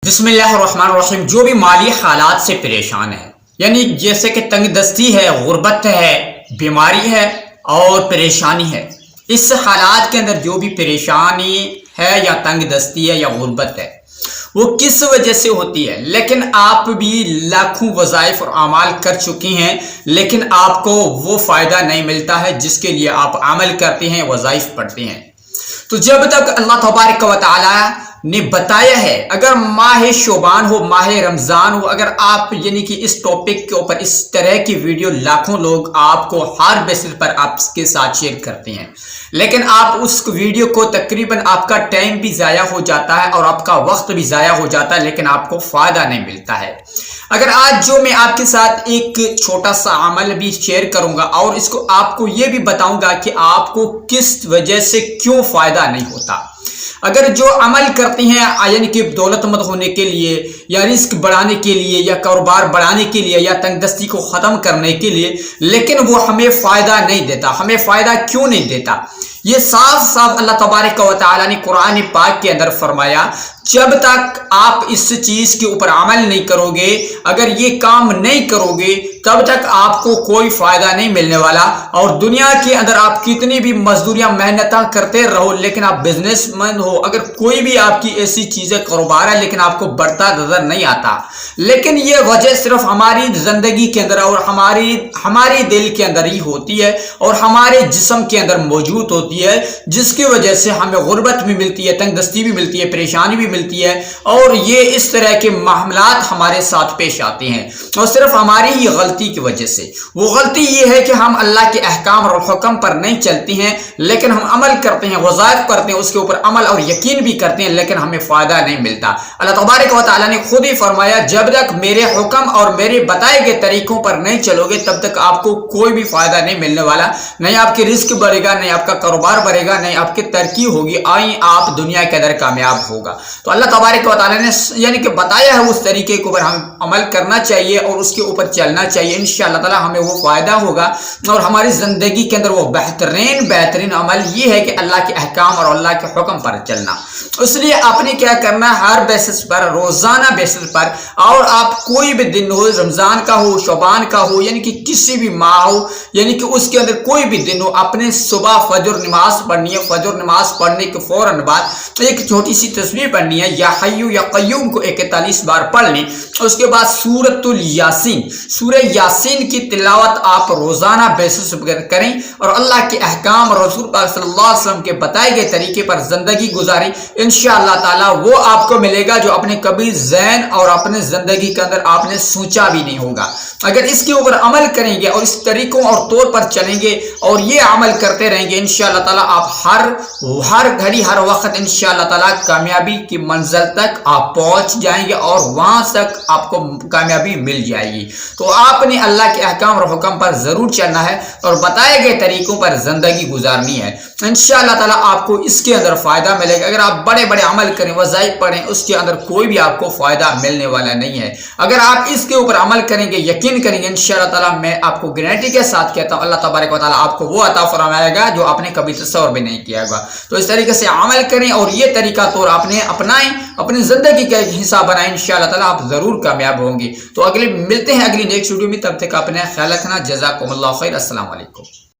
بسم اللہ الرحمن الرحیم۔ جو بھی مالی حالات سے پریشان ہے، یعنی جیسے کہ تنگ دستی ہے، غربت ہے، بیماری ہے اور پریشانی ہے، اس حالات کے اندر جو بھی پریشانی ہے یا تنگ دستی ہے یا غربت ہے، وہ کس وجہ سے ہوتی ہے؟ لیکن آپ بھی لاکھوں وظائف اور اعمال کر چکی ہیں، لیکن آپ کو وہ فائدہ نہیں ملتا ہے جس کے لیے آپ عمل کرتے ہیں، وظائف پڑھتے ہیں۔ تو جب تک اللہ تبارک و تعالی نے بتایا ہے، اگر ماہ شعبان ہو، ماہ رمضان ہو، اگر آپ یعنی کہ اس ٹاپک کے اوپر اس طرح کی ویڈیو لاکھوں لوگ آپ کو ہر بیسس پر آپ کے ساتھ شیئر کرتے ہیں، لیکن آپ اس ویڈیو کو تقریباً آپ کا ٹائم بھی ضائع ہو جاتا ہے اور آپ کا وقت بھی ضائع ہو جاتا ہے، لیکن آپ کو فائدہ نہیں ملتا ہے۔ اگر آج جو میں آپ کے ساتھ ایک چھوٹا سا عمل بھی شیئر کروں گا اور اس کو آپ کو یہ بھی بتاؤں گا کہ آپ کو کس وجہ سے کیوں فائدہ نہیں ہوتا۔ اگر جو عمل کرتے ہیں یعنی کہ دولت مند ہونے کے لیے یا رزق بڑھانے کے لیے یا کاروبار بڑھانے کے لیے یا تنگ دستی کو ختم کرنے کے لیے، لیکن وہ ہمیں فائدہ نہیں دیتا، ہمیں فائدہ کیوں نہیں دیتا؟ یہ صاف صاف اللہ تبارک و تعالیٰ نے قرآن پاک کے اندر فرمایا، جب تک آپ اس چیز کے اوپر عمل نہیں کرو گے، اگر یہ کام نہیں کرو گے، تب تک آپ کو کوئی فائدہ نہیں ملنے والا۔ اور دنیا کے اندر آپ کتنی بھی مزدوریاں محنتاں کرتے رہو، لیکن آپ بزنس مین ہو، اگر کوئی بھی آپ کی ایسی چیزیں کاروبار ہے لیکن آپ کو بڑھتا نظر نہیں آتا، لیکن یہ وجہ صرف ہماری زندگی کے اندر اور ہماری دل کے اندر ہی ہوتی ہے اور ہمارے جسم کے اندر موجود ہوتی ہے، جس کی وجہ سے ہمیں غربت بھی ملتی ہے، تنگ دستی بھی ملتی ہے، پریشانی بھی ملتی ہے، اور یہ اس طرح کے معاملات ہمارے ساتھ پیش آتے ہیں، اور صرف ہماری ہی غلطی کی وجہ سے۔ وہ غلطی یہ ہے کہ ہم اللہ کے احکام اور حکم پر نہیں چلتے ہیں، لیکن ہم عمل کرتے ہیں، وظائف کرتے ہیں، اس کے اوپر عمل اور یقین بھی کرتے ہیں، لیکن ہمیں فائدہ نہیں ملتا۔ اللہ تبارک و تعالیٰ نے خود ہی فرمایا، جب تک میرے حکم اور میرے بتائے گئے طریقوں پر نہیں چلو گے، تب تک آپ کو کوئی بھی فائدہ نہیں ملنے والا، نہیں آپ کی رزق بڑھے گا، نہیں آپ کا کاروبار بڑھے گا، نہیں آپ کی ترقی ہوگی، آپ دنیا کے اندر کامیاب ہوگا۔ تو اللہ تبارک و تعالیٰ نے یعنی کہ بتایا ہے اس طریقے کے اوپر ہم عمل کرنا چاہیے اور اس کے اوپر چلنا چاہیے، انشاءاللہ تعالیٰ ہمیں وہ فائدہ ہوگا، اور ہماری زندگی کے اندر وہ بہترین عمل یہ ہے کہ اللہ کے احکام اور اللہ کے حکم پر چلنا۔ اس لیے آپ نے کیا کرنا ہے، ہر بیسس پر، روزانہ بیسس پر، اور آپ کوئی بھی دن ہو، رمضان کا ہو، شعبان کا ہو، یعنی کہ کسی بھی ماہ ہو، یعنی کہ اس کے اندر کوئی بھی دن ہو، اپنے صبح فجر نماز پڑھنی ہے، فجر نماز پڑھنے کے فوراً بعد ایک چھوٹی سی تسبیح پڑھنی ہے، یا حیو یا قیوم کو 41 بار پڑھ لیں، اس کے بعد سورۃ الیاسین، سورہ یاسین کی تلاوت آپ روزانہ بیسس پر کریں، اور اللہ کے احکام اور رسول پاک صلی اللہ علیہ وسلم کے بتائے گئے طریقے پر زندگی گزاریں، انشاءاللہ تعالیٰ وہ آپ کو ملے گا جو اپنے کبھی ذہن اور اپنے زندگی کے اندر آپ نے سوچا بھی نہیں ہوگا۔ اگر اس کے اوپر عمل کریں گے اور اس طریقوں اور طور پر چلیں گے اور یہ عمل کرتے رہیں گے، انشاءاللہ تعالیٰ آپ ہر گھڑی ہر وقت انشاءاللہ تعالیٰ کامیابی کی منزل تک آپ پہنچ جائیں گے اور وہاں تک آپ کو کامیابی مل جائے گی۔ تو آپ نے اللہ کے احکام اور حکم پر ضرور چلنا ہے اور بتائے گئے طریقوں پر زندگی گزارنی ہے، انشاءاللہ تعالیٰ آپ کو اس کے اندر فائدہ ملے گا۔ اگر آپ بڑے عمل کریں، وظائف پڑھیں، اس کے اندر کوئی بھی آپ کو فائدہ ملنے والا نہیں ہے۔ اگر آپ اس کے اوپر عمل کریں گے، یقین کریں گے، انشاءاللہ تعالیٰ میں آپ کو گارنٹی کے ساتھ کہتا ہوں، اللہ تبارک و تعالیٰ آپ کو وہ عطا فرمائے گا جو آپ نے کبھی تصور بھی نہیں کیا ہوگا۔ تو اس طریقے سے عمل کریں اور یہ طریقہ طور آپ نے اپنائیں، اپنی زندگی کا حصہ بنائیں، انشاءاللہ تعالیٰ آپ ضرور کامیاب ہوں گے۔ تو ملتے ہیں اگلی نیکسٹ ویڈیو میں، تب تک اپنا خیال رکھنا۔ جزاکم اللہ خیر، السلام علیکم۔